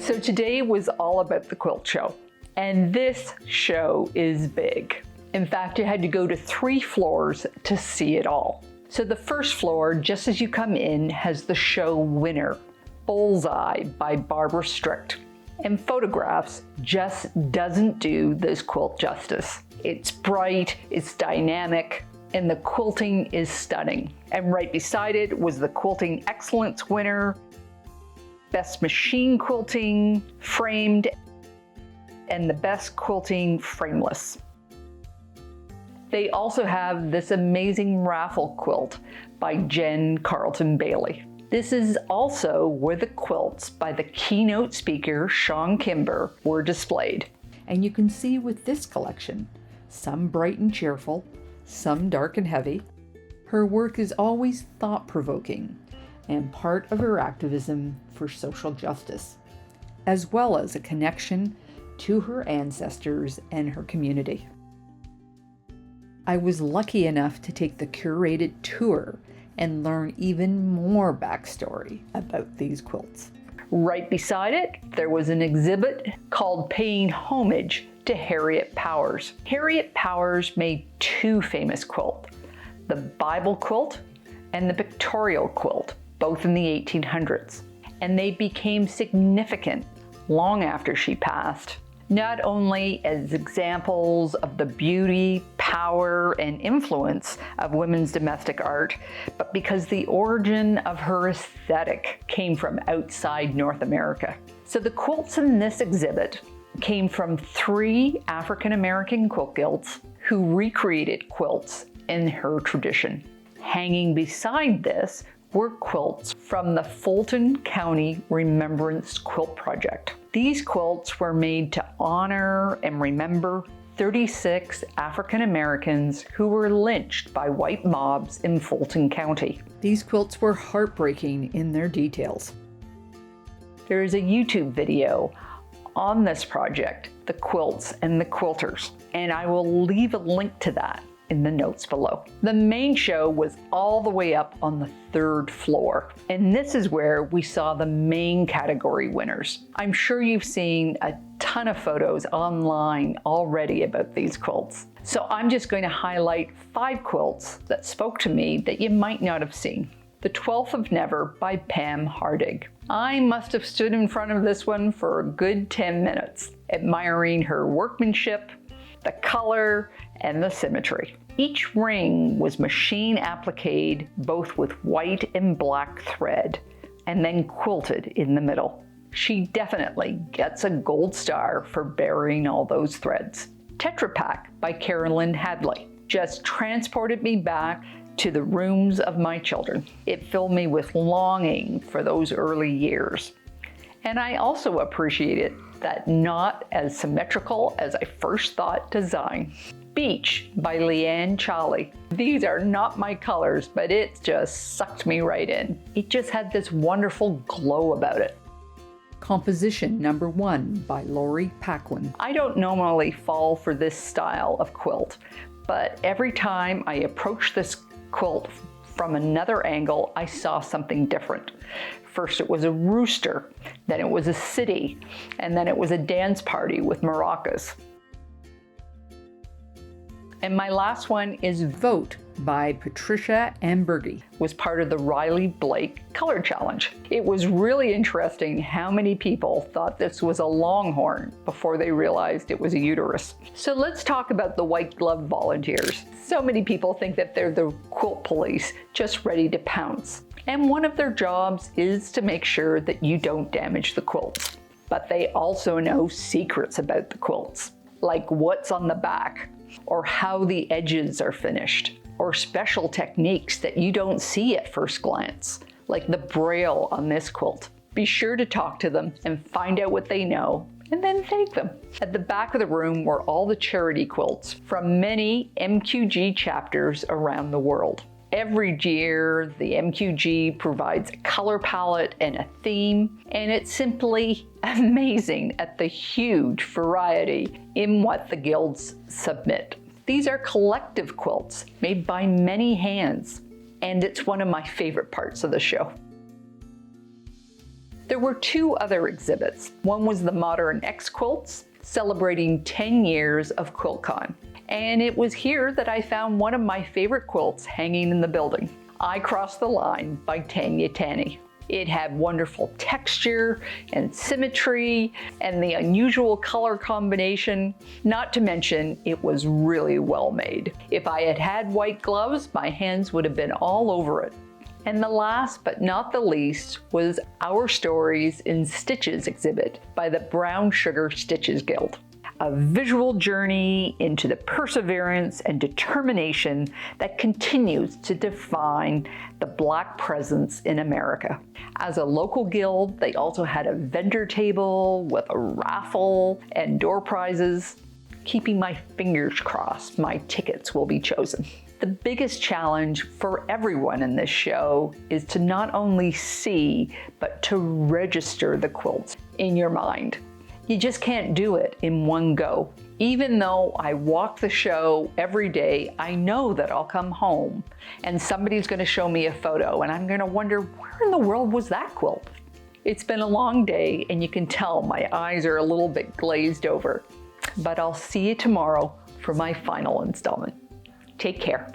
So today was all about the quilt show, and this show is big. In fact, you had to go to 3 floors to see it all. So the first floor, just as you come in, has the show winner, Bullseye by Barbara Strict. And photographs just doesn't do this quilt justice. It's bright, it's dynamic, and the quilting is stunning. And right beside it was the Quilting Excellence winner, Best Machine Quilting Framed, and the Best Quilting Frameless. They also have this amazing raffle quilt by Jen Carlton Bailey. This is also where the quilts by the keynote speaker, Sean Kimber, were displayed. And you can see with this collection, some bright and cheerful, some dark and heavy. Her work is always thought-provoking and part of her activism for social justice, as well as a connection to her ancestors and her community. I was lucky enough to take the curated tour and learn even more backstory about these quilts. Right beside it, there was an exhibit called Paying Homage to Harriet Powers. Harriet Powers made 2 famous quilts, the Bible quilt and the pictorial quilt, both in the 1800s. And they became significant long after she passed, not only as examples of the beauty, power, and influence of women's domestic art, but because the origin of her aesthetic came from outside North America. So the quilts in this exhibit came from 3 African-American quilt guilds who recreated quilts in her tradition. Hanging beside this were quilts from the Fulton County Remembrance Quilt Project. These quilts were made to honor and remember 36 African Americans who were lynched by white mobs in Fulton County. These quilts were heartbreaking in their details. There is a YouTube video on this project, The Quilts and the Quilters, and I will leave a link to that in the notes below. The main show was all the way up on the 3rd floor, and this is where we saw the main category winners. I'm sure you've seen a ton of photos online already about these quilts. So I'm just going to highlight 5 quilts that spoke to me that you might not have seen. The 12th of Never by Pam Hardig. I must have stood in front of this one for a good 10 minutes, admiring her workmanship, the color, and the symmetry. Each ring was machine appliqued both with white and black thread, and then quilted in the middle. She definitely gets a gold star for burying all those threads. Tetra Pak by Carolyn Hadley just transported me back to the rooms of my children. It filled me with longing for those early years. And I also appreciated that not as symmetrical as I first thought design. Beach by Leanne Chawley. These are not my colors, but it just sucked me right in. It just had this wonderful glow about it. Composition Number 1 by Lori Paquin. I don't normally fall for this style of quilt, but every time I approach this quilt from another angle, I saw something different. First it was a rooster, then it was a city, and then it was a dance party with maracas. And my last one is Vote by Patricia Ambergy. Was part of the Riley Blake Color Challenge. It was really interesting how many people thought this was a longhorn before they realized it was a uterus. So let's talk about the white glove volunteers. So many people think that they're the quilt police, just ready to pounce. And one of their jobs is to make sure that you don't damage the quilts. But they also know secrets about the quilts, like what's on the back, or how the edges are finished, or special techniques that you don't see at first glance, like the braille on this quilt. Be sure to talk to them and find out what they know, and then thank them. At the back of the room were all the charity quilts from many MQG chapters around the world. Every year, the MQG provides a color palette and a theme, and it's simply amazing at the huge variety in what the guilds submit. These are collective quilts made by many hands, and it's one of my favorite parts of the show. There were two other exhibits. One was the Modern X Quilts, celebrating 10 years of Quiltcon. And it was here that I found one of my favorite quilts hanging in the building. I Crossed the Line by Tanya Tanney. It had wonderful texture and symmetry and the unusual color combination. Not to mention, it was really well made. If I had had white gloves, my hands would have been all over it. And the last but not the least was Our Stories in Stitches exhibit by the Brown Sugar Stitches Guild. A visual journey into the perseverance and determination that continues to define the Black presence in America. As a local guild, they also had a vendor table with a raffle and door prizes. Keeping my fingers crossed, my tickets will be chosen. The biggest challenge for everyone in this show is to not only see, but to register the quilts in your mind. You just can't do it in one go. Even though I walk the show every day, I know that I'll come home and somebody's going to show me a photo and I'm going to wonder, where in the world was that quilt? It's been a long day and you can tell my eyes are a little bit glazed over. But I'll see you tomorrow for my final installment. Take care.